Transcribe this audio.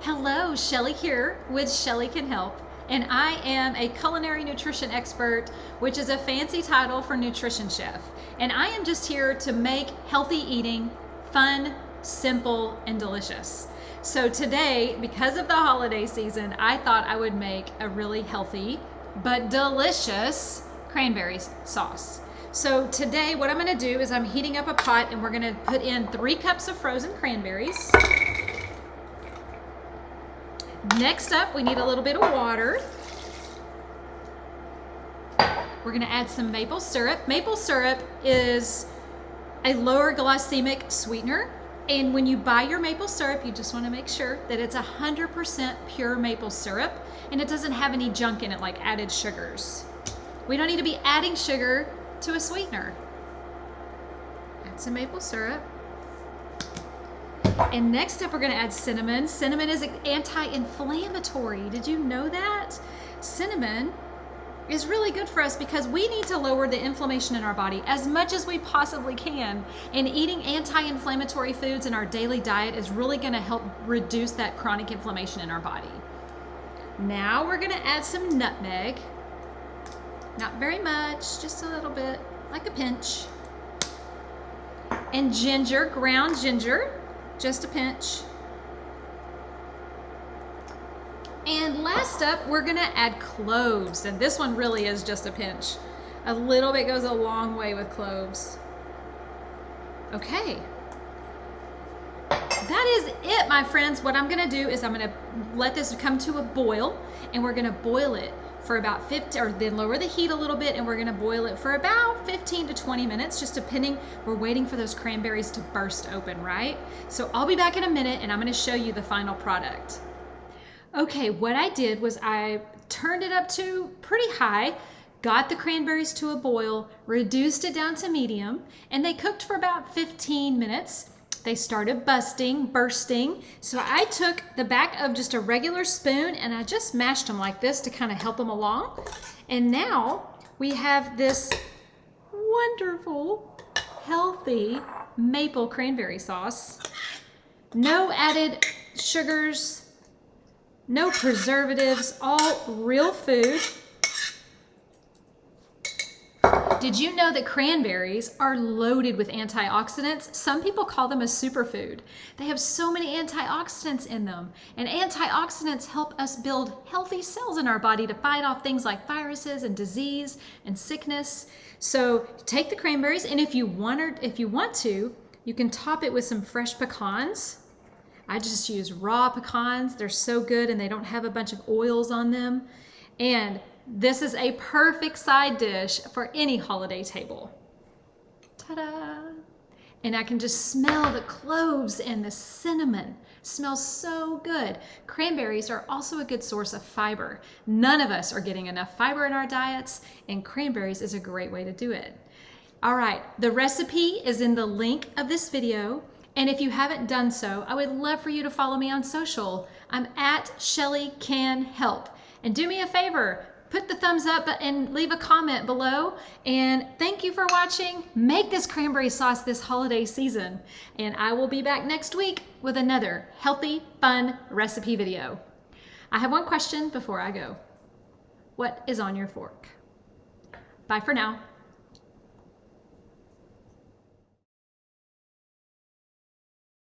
Hello, Shelly here with Shelly Can Help, and I am a culinary nutrition expert, which is a fancy title for nutrition chef. And I am just here to make healthy eating fun, simple, and delicious. So today, because of the holiday season, I thought I would make a really healthy but delicious cranberry sauce. So today what I'm going to do is I'm heating up a pot and we're going to put in 3 cups of frozen cranberries. Next up, we need a little bit of water. We're going to add some maple syrup. Maple syrup is a lower glycemic sweetener. And when you buy your maple syrup, you just want to make sure that it's 100% pure maple syrup and it doesn't have any junk in it like added sugars. We don't need to be adding sugar to a sweetener. Add some maple syrup. And next up, we're going to add cinnamon. Cinnamon is anti-inflammatory. Did you know that? Cinnamon is really good for us because we need to lower the inflammation in our body as much as we possibly can. And eating anti-inflammatory foods in our daily diet is really going to help reduce that chronic inflammation in our body. Now we're going to add some nutmeg. Not very much, just a little bit, like a pinch. And ginger, ground ginger. Just a pinch. And last up, we're gonna add cloves. And this one really is just a pinch. A little bit goes a long way with cloves. Okay. That is it, my friends. What I'm gonna do is I'm gonna let this come to a boil and we're gonna boil it for about 50, or then lower the heat a little bit, and we're gonna boil it for about 15 to 20 minutes, just depending. We're waiting for those cranberries to burst open, right? So I'll be back in a minute and I'm gonna show you the final product. Okay, what I did was I turned it up to pretty high, got the cranberries to a boil, reduced it down to medium, and they cooked for about 15 minutes. They started bursting. So I took the back of just a regular spoon and I just mashed them like this to kind of help them along. And now we have this wonderful, healthy maple cranberry sauce. No added sugars, no preservatives, all real food. Did you know that cranberries are loaded with antioxidants? Some people call them a superfood. They have so many antioxidants in them. And antioxidants help us build healthy cells in our body to fight off things like viruses and disease and sickness. So take the cranberries, and if you want to, you can top it with some fresh pecans. I just use raw pecans. They're so good and they don't have a bunch of oils on them. And this is a perfect side dish for any holiday table. Ta-da! And I can just smell the cloves and the cinnamon. Smells so good. Cranberries are also a good source of fiber. None of us are getting enough fiber in our diets, and cranberries is a great way to do it. All right, the recipe is in the link of this video. And if you haven't done so, I would love for you to follow me on social. I'm at Shelly Can Help. And do me a favor, put the thumbs up and leave a comment below. And thank you for watching. Make this cranberry sauce this holiday season. And I will be back next week with another healthy, fun recipe video. I have one question before I go. What is on your fork? Bye for now.